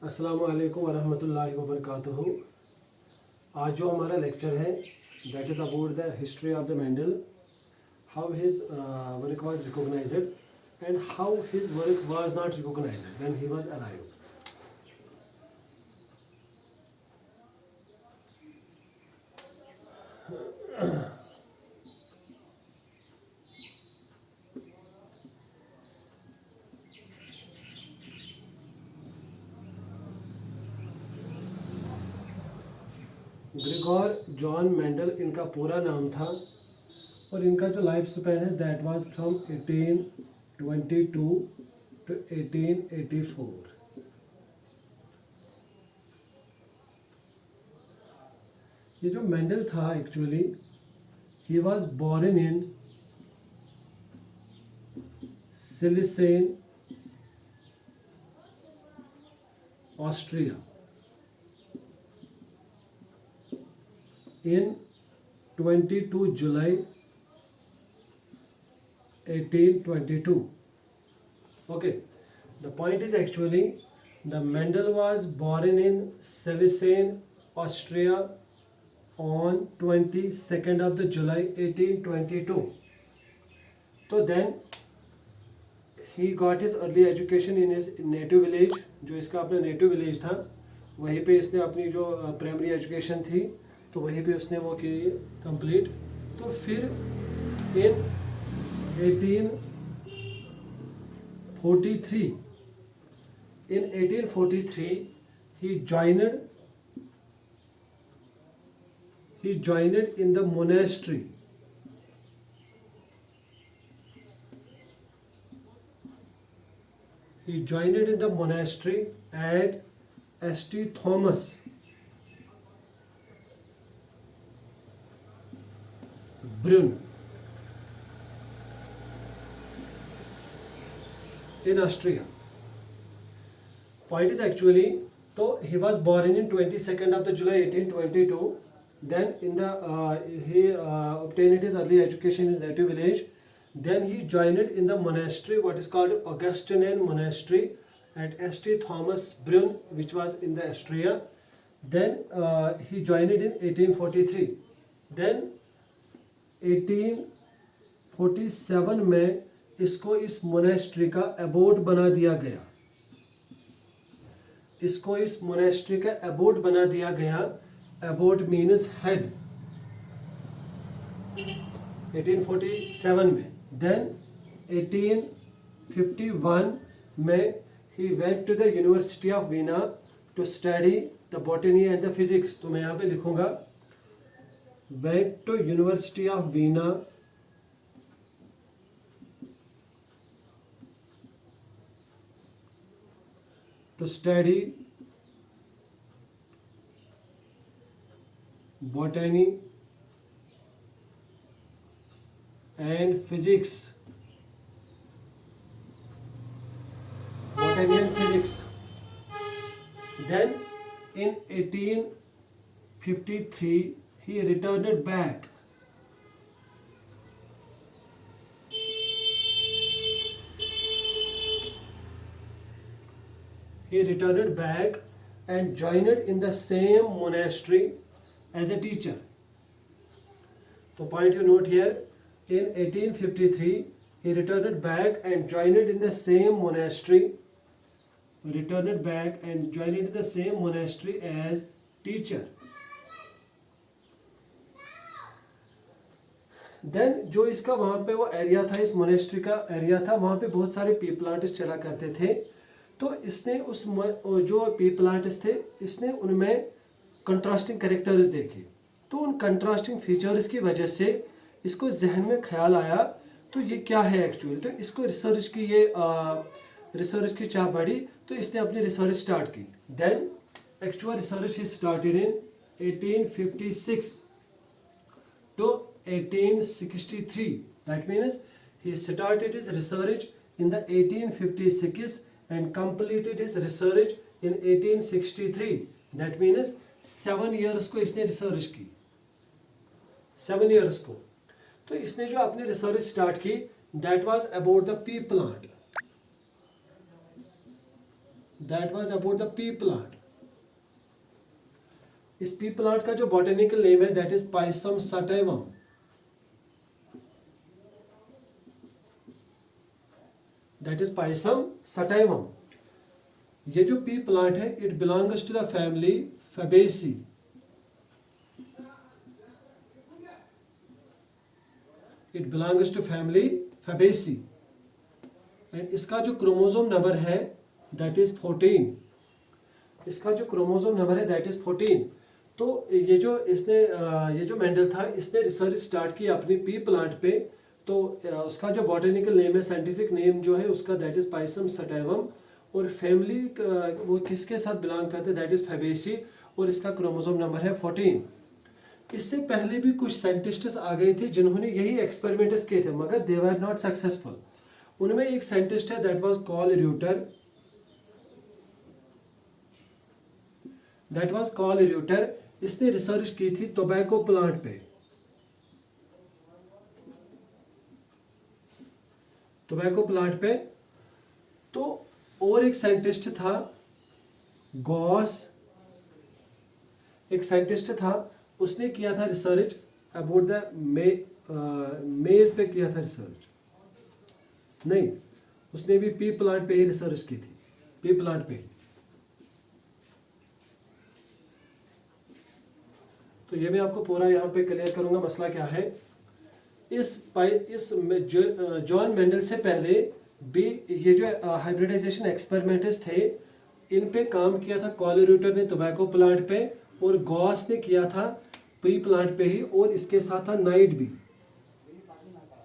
अस्सलामु अलैकुम वरहमतुल्लाहि वबरकातुहू। आज जो हमारा लेक्चर है that is about the history of the Mendel, how his work was recognised and how his work was not recognised when he was alive. Gregor John Mendel इनका पूरा नाम था और इनका जो लाइफ स्पैन है दैट वाज फ्रॉम 1822 टू 1884। ये जो मेंडल था actually he was born in Silesian Austria in 22 July 1822. Okay, the point is actually the Mendel was born in Silesen, Austria on 22nd of the July 1822. So then he got his early education in his native village. जो इसका अपना native village था वहीं पे इसने अपनी जो primary education थी तो वहीं पे उसने वो की कंप्लीट। तो फिर इन 1843 he joined in the monastery at St. Thomas Brunn in Austria. Point is actually, so he was born in 22nd of the July 1822. Then in the he obtained his early education in his native village. Then he joined in the monastery, what is called Augustinian monastery at St. Thomas Brunn, which was in the Austria. Then he joined in 1843. Then 1847 में इसको इस monastery का Abbott बना दिया गया। Abbott means head. 1847 में। Then 1851 में ही went to the university of Vienna to study the botany and the physics. तो मैं यहाँ पे लिखूंगा went to University of Vienna to study botany and physics. Then in 1853 he returned back. And joined in the same monastery as a teacher. So point you note here, in 1853 he returned back and joined in the same monastery. As teacher. Then जो इसका वहाँ पे वो area था, इस monastery का area था, वहाँ पे बहुत सारे पी प्लांट्स चला करते थे। तो इसने उस जो पी प्लांट्स थे इसने उनमें कंट्रास्टिंग कैरेक्टर्स देखे। तो उन कंट्रास्टिंग फीचर्स की वजह से इसको जहन में ख्याल आया तो ये क्या है एक्चुअली। तो इसको रिसर्च की चाह बढ़ी तो इसने अपनी रिसर्च स्टार्ट की। देन एक्चुअल रिसर्च ही started in 1856 to 1863. That means he started his research in the 1856 and completed his research in 1863. That means 7 years को इसने रिसर्च की। 7 years को। तो इसने जो अपनी रिसर्च स्टार्ट की that was about the pea plant. That was about the pea plant. इस पी प्लांट का जो बॉटेनिकल नेम है that is Pisum sativum. That is Pisum sativum. ये जो पी प्लांट है it belongs to the family Fabaceae. It belongs to family Fabaceae and इसका जो chromosome number है दैट इज 14। इसका जो क्रोमोसोम नंबर है दैट इज 14। तो ये जो मेंडल था इसने रिसर्च स्टार्ट की अपनी पी प्लांट पे। तो उसका जो बॉटेनिकल नेम है, साइंटिफिक नेम जो है उसका दैट इज पाइसम सटाइवम, और फैमिली वो किसके साथ बिलोंग करते हैं दैट इज फैबेसी, और इसका क्रोमोसोम नंबर है 14। इससे पहले भी कुछ साइंटिस्ट्स आ गए थे जिन्होंने यही एक्सपेरिमेंट्स किए थे मगर दे वर नॉट सक्सेसफुल। उनमें एक साइंटिस्ट है that was call Reuter. That was call Reuter. इसने रिसर्च की थी टोबैको प्लांट पे। टोबैको प्लांट पे। तो और एक साइंटिस्ट था गॉस। एक साइंटिस्ट था उसने किया था रिसर्च अबाउट द मेज पे किया था रिसर्च। नहीं, उसने भी पी प्लांट पे ही रिसर्च की थी। पी प्लांट पे ही। तो ये मैं आपको पूरा यहाँ पे क्लियर करूंगा मसला क्या है। इस जॉन मेंडल से पहले भी ये जो हाइब्रिडाइजेशन एक्सपेरिमेंट्स थे इन पे काम किया था कॉलर ने टोबैको प्लांट पे, और गॉस ने किया था पी प्लांट पे ही, और इसके साथ था नाइट भी।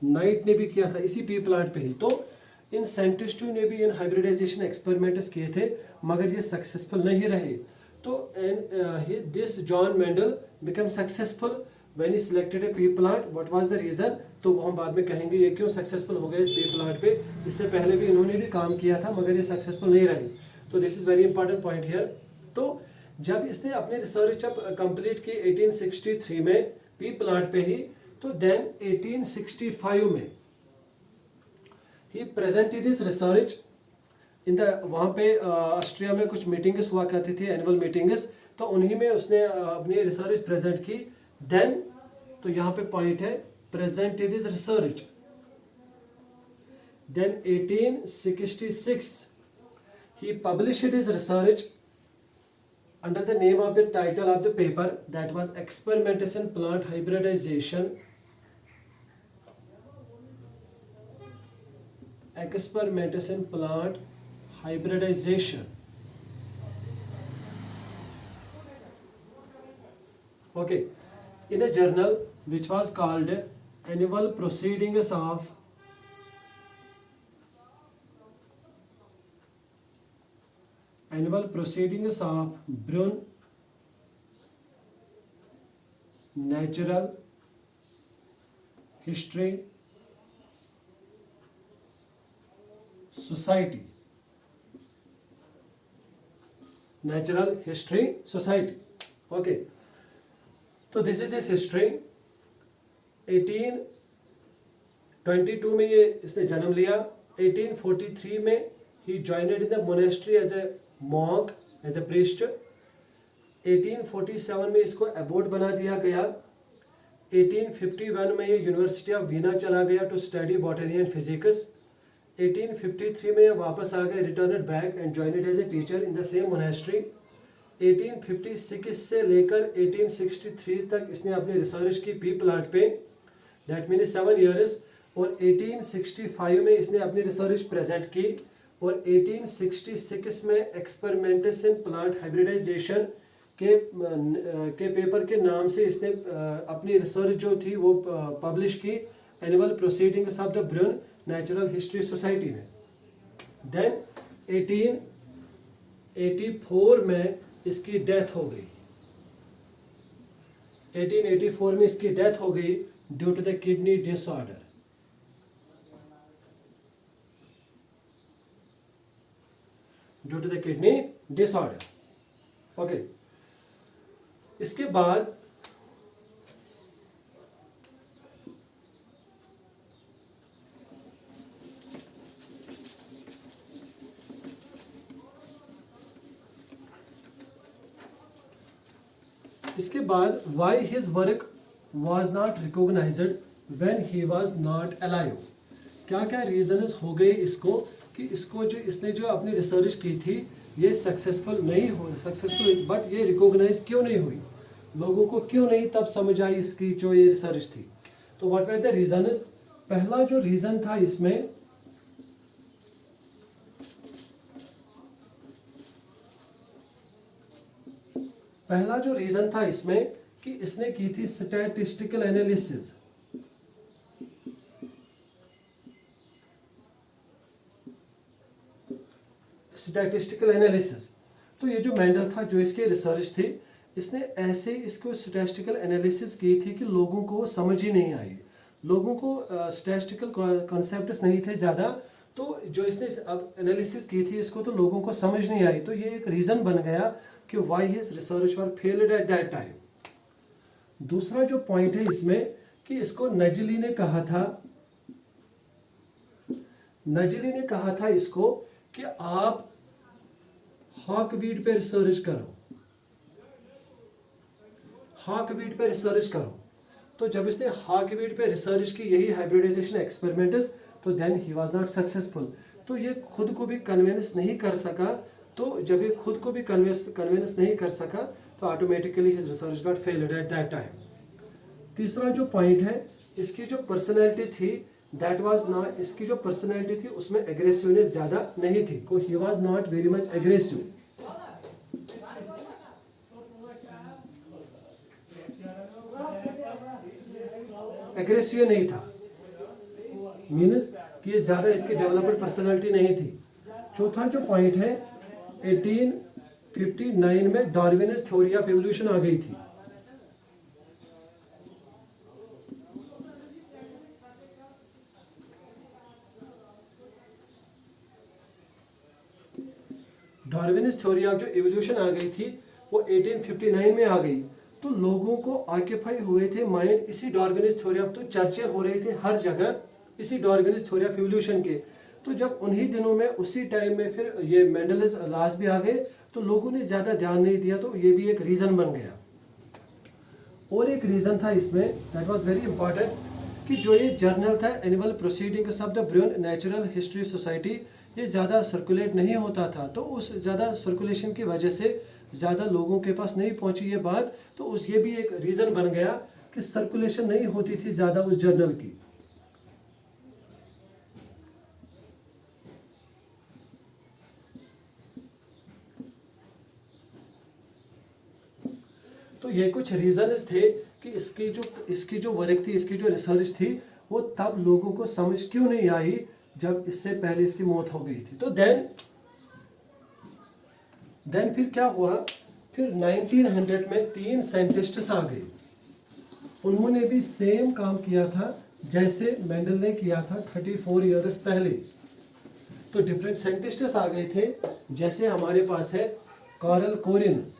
नाइट ने भी किया था इसी पी प्लांट पे ही। तो इन साइंटिस्टों ने भी इन हाइब्रिडाइजेशन एक्सपेरिमेंट्स किए थे मगर ये सक्सेसफुल नहीं रहे। तो this John Mendel become successful when he selected a pea plant. What was the reason, तो वो हम बाद में कहेंगे ये क्यों सक्सेसफुल हो गए इस पी प्लांट पे। इससे पहले भी इन्होंने भी काम किया था मगर ये सक्सेसफुल नहीं रहे। तो this is very important point here. तो जब इसने अपनी रिसर्च जब कंप्लीट की 1863 में पी प्लांट पे ही, तो देन 1865 में he presented his research in the, वहाँ पे ऑस्ट्रिया में कुछ मीटिंग्स हुआ करती थी, एनुअल मीटिंग्स। तो उन्हीं में उसने अपनी रिसर्च प्रेजेंट की। देन तो यहाँ पे पॉइंट है presented his research. Then 1866 he published his research under the name of the title of the paper that was Experimentation Plant Hybridization. Experimentation Plant Hybridization. Okay, in a journal which was called Annual Proceedings of Brunn Natural History Society. Natural History Society. Okay. तो this is is history. 1822 में ये इसने जन्म लिया। 1843 में ही joined in the monastery as a monk, as a priest. 1847 में इसको एबोट बना दिया गया। 1851 में ये यूनिवर्सिटी ऑफ वीना चला गया to study botany and physics. 1853 में ये वापस आ गए, returned back and joined as a teacher in the same monastery. 1856 से लेकर 1863 तक इसने अपनी रिसर्च की पी प्लांट पे, दैट मीन 7 ईयर्स। और 1865 में इसने अपनी रिसर्च प्रेजेंट की, और 1866 में एक्सपेरिमेंटेशन प्लांट हाइब्रिडाइजेशन के पेपर के नाम से इसने अपनी रिसर्च जो थी वो पब्लिश की annual proceedings of the ब्रुन natural history society में। देन 1884 में इसकी डेथ हो गई। 1884 में इसकी डेथ हो गई due to the kidney disorder. Due to the kidney disorder. Okay, इसके बाद इसके बाद why his work was not recognized when he was not alive। क्या क्या रीजंस हो गए इसको कि इसको जो इसने जो अपनी रिसर्च की थी ये सक्सेसफुल बट ये रिकॉग्नाइज क्यों नहीं हुई, लोगों को क्यों नहीं तब समझ आई इसकी जो ये रिसर्च थी। तो व्हाट वर द रीजंस। पहला जो रीजन था इसमें, कि इसने की थी स्टैटिस्टिकल एनालिसिस। तो ये जो मेंडल था, जो इसकी रिसर्च थी, इसने ऐसे इसको स्टैटिस्टिकल एनालिसिस की थी कि लोगों को समझ ही नहीं आई, लोगों को स्टैटिस्टिकल कॉन्सेप्ट्स नहीं थे ज़्यादा। तो जो इसने अब एनालिसिस की थी इसको तो लोगों को समझ नहीं आई। तो ये एक रीज़न बन गया कि why his research were failed at that time. दूसरा जो पॉइंट है इसमें कि इसको नजली ने कहा था इसको कि आप हॉकबीट पे रिसर्च करो। तो जब इसने हॉकबीट पे रिसर्च की, यही हाइब्रिडाइजेशन एक्सपेरिमेंट्स, तो then he was not successful. तो ये खुद को भी कन्विंस नहीं कर सका। तो जब ये खुद को भी कन्विंस नहीं कर सका तो automatically his research got failed at that time. तीसरा जो पॉइंट है, इसकी जो पर्सनैलिटी थी दैट वाज नॉट, इसकी जो पर्सनैलिटी थी उसमें एग्रेसिवनेस ज़्यादा नहीं थी। को ही was not very much aggressive. Aggressive नहीं था, मीन्स कि ये ज़्यादा इसकी डेवलप्ड पर्सनैलिटी नहीं थी। चौथा जो पॉइंट है, 1859 में डार्विनिस्ट थ्योरी ऑफ एवोल्यूशन आ गई थी। डार्विनिस्ट थ्योरी ऑफ जो एवोल्यूशन आ गई थी वो 1859 में आ गई। तो लोगों को ऑक्यूपाई हुए थे माइंड इसी डार्विनिस्ट थ्योरी ऑफ, तो चर्चे हो रहे थे हर जगह इसी डार्विनिस्ट थ्योरी ऑफ एवोल्यूशन के। तो जब उन्हीं दिनों में उसी टाइम में फिर ये मेंडल्स लॉज भी आ गए तो लोगों ने ज़्यादा ध्यान नहीं दिया। तो ये भी एक रीज़न बन गया। और एक रीज़न था इसमें दैट वाज वेरी इंपॉर्टेंट कि जो ये जर्नल था annual proceedings of the ब्रुन natural history society, ये ज़्यादा सर्कुलेट नहीं होता था। तो उस ज़्यादा सर्कुलेशन की वजह से ज़्यादा लोगों के पास नहीं पहुंची ये बात। तो उस ये भी एक रीज़न बन गया कि सर्कुलेशन नहीं होती थी ज़्यादा उस जर्नल की। तो ये कुछ रीजंस थे कि इसकी जो वर्क थी, इसकी जो रिसर्च थी, वो तब लोगों को समझ क्यों नहीं आई जब इससे पहले इसकी मौत हो गई थी। तो देन फिर क्या हुआ, फिर 1900 में 3 साइंटिस्ट्स आ गए। उन्होंने भी सेम काम किया था जैसे मेंडल ने किया था 34 ईयर्स पहले। तो डिफरेंट साइंटिस्ट्स आ गए थे, जैसे हमारे पास है कार्ल कोरिनस,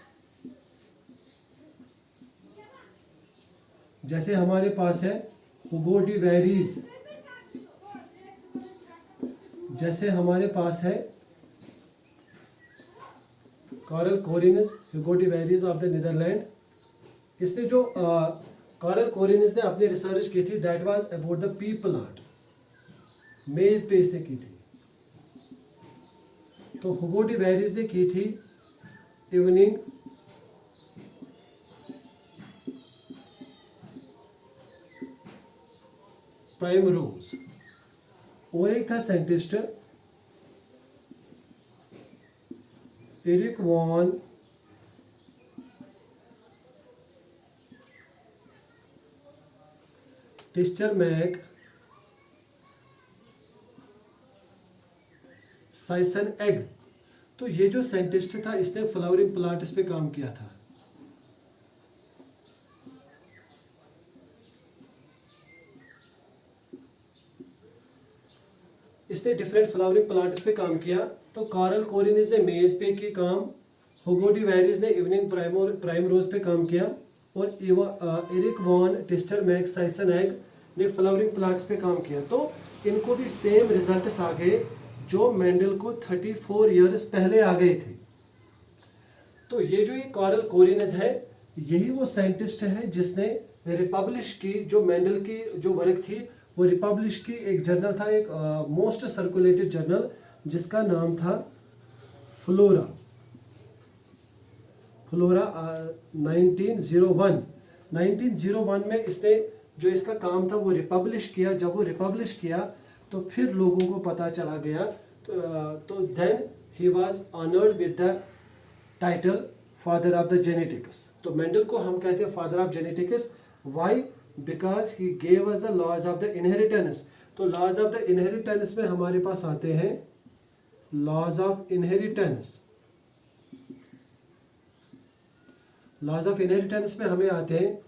जैसे हमारे पास है हुगो डी वेरीज, जैसे हमारे पास है Carl Correns, Hugo de Vries of the Netherland. इसने जो कार्ल कोरिनस ने अपनी रिसर्च की थी that was about the pea plant, maize पे इसने की थी। तो हुगो डी वेरीज ने की थी इवनिंग प्राइम रोज। और एक था साइंटिस्ट एरिक वॉन टिस्टरमैक साइसन एग। तो ये जो साइंटिस्ट था इसने फ्लावरिंग प्लांट्स पे काम किया था। इसने डिफरेंट फ्लावरिंग प्लांट्स पे काम किया। तो कार्ल कोरिनस ने मेज पे की काम, हुगो डी वेरीज ने इवनिंग प्राइम रोज पे काम किया, और एरिक वॉन टिस्टरमैक साइसन एग ने फ्लावरिंग प्लांट्स पे काम किया। तो इनको भी सेम रिजल्ट्स आ गए जो मेंडल को 34 ईयर्स पहले आ गए थे। तो ये जो ये कार्ल कोरिनस है यही वो साइंटिस्ट है जिसने रिपब्लिश की, जो मेंडल की जो वर्क थी वो रिपब्लिश की। एक जर्नल था, एक मोस्ट सर्कुलेटेड जर्नल जिसका नाम था फ्लोरा। फ्लोरा 1901 में इसने जो इसका काम था वो रिपब्लिश किया। जब वो रिपब्लिश किया तो फिर लोगों को पता चला गया, तो then he was honoured with the title father of the genetics. तो मेंडल को हम कहते हैं father of genetics. Why? Because he gave us the laws of the inheritance. तो लॉज ऑफ द इनहेरिटेंस में हमारे पास आते हैं laws of inheritance. Laws of inheritance में हमें आते हैं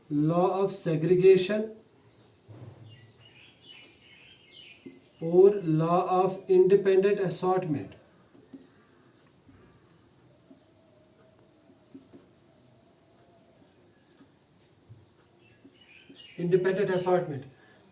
लॉ ऑफ सेग्रीगेशन और law of independent assortment. Independent assortment,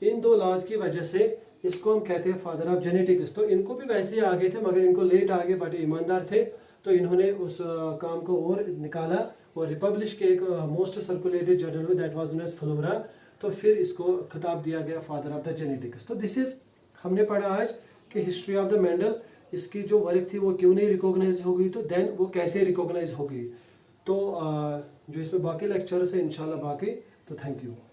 इन दो लॉज की वजह से इसको हम कहते हैं फादर ऑफ जेनेटिक्स। तो इनको भी वैसे ही आ गए थे मगर इनको लेट आ गए, बट ईमानदार थे तो इन्होंने उस काम को और निकाला और रिपब्लिश के एक मोस्ट सर्कुलेटेड जर्नल में, that was known as Flora. तो फिर इसको खिताब दिया गया फादर ऑफ द जेनेटिक्स। तो दिस इज, हमने पढ़ा आज कि हिस्ट्री ऑफ द मेंडल, इसकी जो वर्क थी वो क्यों नहीं रिकॉग्नाइज हो गई, तो देन वो कैसे रिकॉग्नाइज हो गई। तो जो इसमें बाकी लेक्चर्स है इंशाल्लाह बाकी। तो थैंक यू।